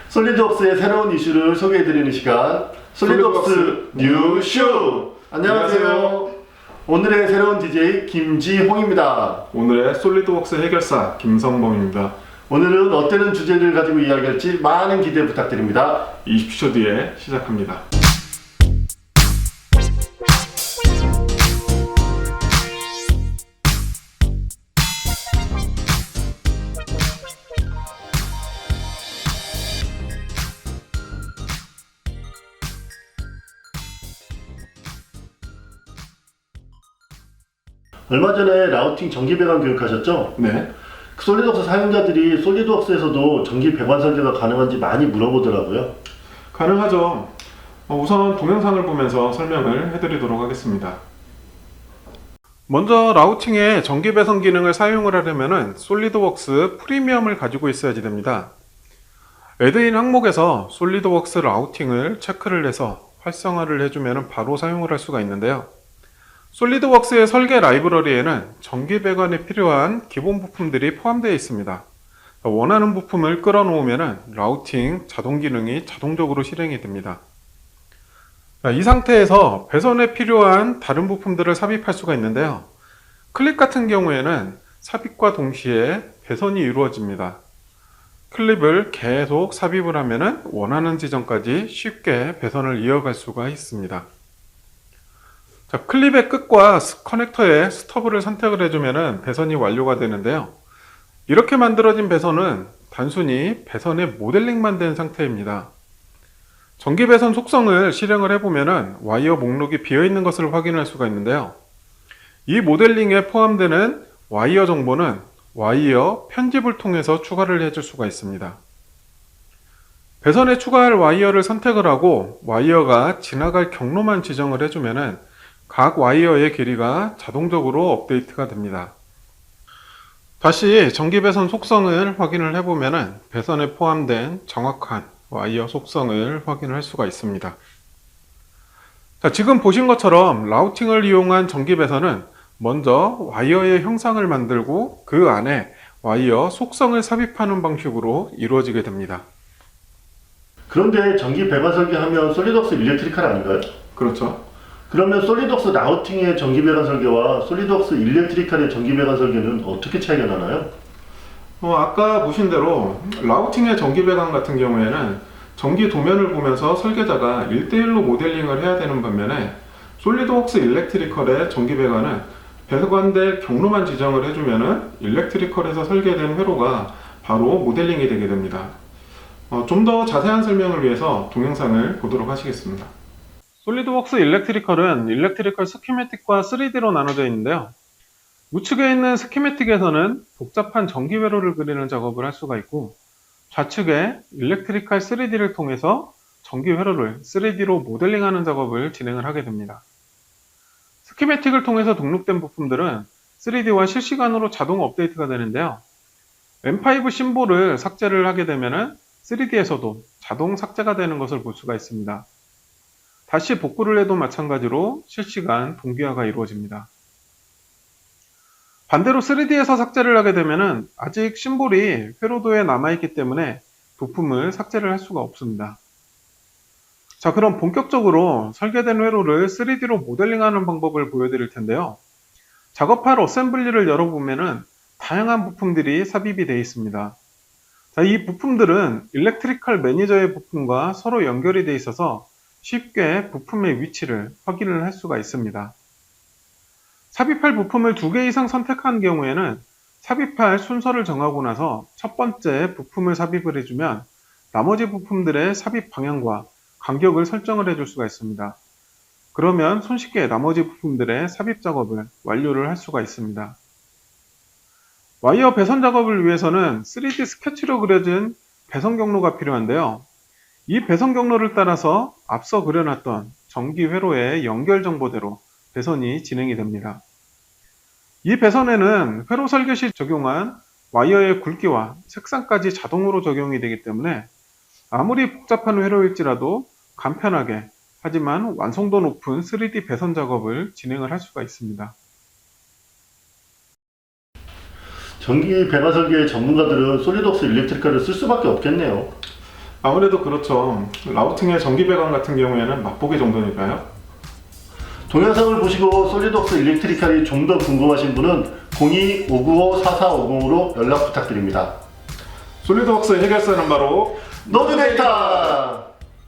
솔리드웍스의 새로운 이슈를 소개해드리는 시간 솔리드웍스 뉴쇼! 안녕하세요. 오늘의 새로운 DJ 김지홍입니다. 오늘의 솔리드웍스 해결사 김성범입니다. 오늘은 어떤 주제를 가지고 이야기할지 많은 기대 부탁드립니다. 20초 뒤에 시작합니다. 얼마 전에 라우팅 전기 배관 교육하셨죠? 네. 솔리드웍스 사용자들이 솔리드웍스에서도 전기 배관 설계가 가능한지 많이 물어보더라고요. 가능하죠. 우선 동영상을 보면서 설명을 해드리도록 하겠습니다. 먼저 라우팅에 전기 배선 기능을 사용을 하려면 솔리드웍스 프리미엄을 가지고 있어야지 됩니다. 애드인 항목에서 솔리드웍스 라우팅을 체크를 해서 활성화를 해주면 바로 사용을 할 수가 있는데요. 솔리드웍스의 설계 라이브러리에는 전기 배관에 필요한 기본 부품들이 포함되어 있습니다. 원하는 부품을 끌어놓으면 라우팅 자동 기능이 자동적으로 실행이 됩니다. 이 상태에서 배선에 필요한 다른 부품들을 삽입할 수가 있는데요. 클립 같은 경우에는 삽입과 동시에 배선이 이루어집니다. 클립을 계속 삽입을 하면 원하는 지점까지 쉽게 배선을 이어갈 수가 있습니다. 자, 클립의 끝과 커넥터의 스톱을 선택을 해주면 배선이 완료가 되는데요. 이렇게 만들어진 배선은 단순히 배선의 모델링만 된 상태입니다. 전기 배선 속성을 실행을 해보면 와이어 목록이 비어있는 것을 확인할 수가 있는데요. 이 모델링에 포함되는 와이어 정보는 와이어 편집을 통해서 추가를 해줄 수가 있습니다. 배선에 추가할 와이어를 선택을 하고 와이어가 지나갈 경로만 지정을 해주면 각 와이어의 길이가 자동적으로 업데이트가 됩니다. 다시 전기 배선 속성을 확인을 해보면 배선에 포함된 정확한 와이어 속성을 확인할 수가 있습니다. 자, 지금 보신 것처럼 라우팅을 이용한 전기 배선은 먼저 와이어의 형상을 만들고 그 안에 와이어 속성을 삽입하는 방식으로 이루어지게 됩니다. 그런데 전기 배관 설계하면 솔리드웍스 일렉트리컬 아닌가요? 그렇죠. 그러면 솔리드웍스 라우팅의 전기 배관 설계와 솔리드웍스 일렉트리컬의 전기 배관 설계는 어떻게 차이가 나나요? 아까 보신 대로 라우팅의 전기 배관 같은 경우에는 전기 도면을 보면서 설계자가 1대1로 모델링을 해야 되는 반면에 솔리드웍스 일렉트리컬의 전기 배관은 배관될 경로만 지정을 해주면 일렉트리컬에서 설계된 회로가 바로 모델링이 되게 됩니다. 좀 더 자세한 설명을 위해서 동영상을 보도록 하시겠습니다. 솔리드웍스 일렉트리컬은 일렉트리컬 스키매틱과 3D로 나눠져 있는데요. 우측에 있는 스키매틱에서는 복잡한 전기 회로를 그리는 작업을 할 수가 있고, 좌측에 일렉트리컬 3D를 통해서 전기 회로를 3D로 모델링하는 작업을 진행을 하게 됩니다. 스키매틱을 통해서 등록된 부품들은 3D와 실시간으로 자동 업데이트가 되는데요. M5 심볼을 삭제를 하게 되면 3D에서도 자동 삭제가 되는 것을 볼 수가 있습니다. 다시 복구를 해도 마찬가지로 실시간 동기화가 이루어집니다. 반대로 3D에서 삭제를 하게 되면 아직 심볼이 회로도에 남아있기 때문에 부품을 삭제를 할 수가 없습니다. 자, 그럼 본격적으로 설계된 회로를 3D로 모델링하는 방법을 보여드릴 텐데요. 작업할 어셈블리를 열어보면 다양한 부품들이 삽입이 되어 있습니다. 자, 이 부품들은 일렉트리컬 매니저의 부품과 서로 연결이 되어 있어서 쉽게 부품의 위치를 확인을 할 수가 있습니다. 삽입할 부품을 2개 이상 선택한 경우에는 삽입할 순서를 정하고 나서 첫 번째 부품을 삽입을 해주면 나머지 부품들의 삽입 방향과 간격을 설정을 해줄 수가 있습니다. 그러면 손쉽게 나머지 부품들의 삽입 작업을 완료를 할 수가 있습니다. 와이어 배선 작업을 위해서는 3D 스케치로 그려진 배선 경로가 필요한데요. 이 배선 경로를 따라서 앞서 그려놨던 전기 회로의 연결 정보대로 배선이 진행이 됩니다. 이 배선에는 회로 설계 시 적용한 와이어의 굵기와 색상까지 자동으로 적용이 되기 때문에 아무리 복잡한 회로일지라도 간편하게 하지만 완성도 높은 3D 배선 작업을 진행을 할 수가 있습니다. 전기 배관 설계 전문가들은 솔리드웍스 일렉트리컬을 쓸 수밖에 없겠네요. 아무래도 그렇죠. 라우팅의 전기 배관 같은 경우에는 맛보기 정도니까요. 동영상을 보시고 솔리드웍스 일렉트리칼이 좀 더 궁금하신 분은 02-595-4450으로 연락 부탁드립니다. 솔리드웍스 해결사는 바로 노드데이터!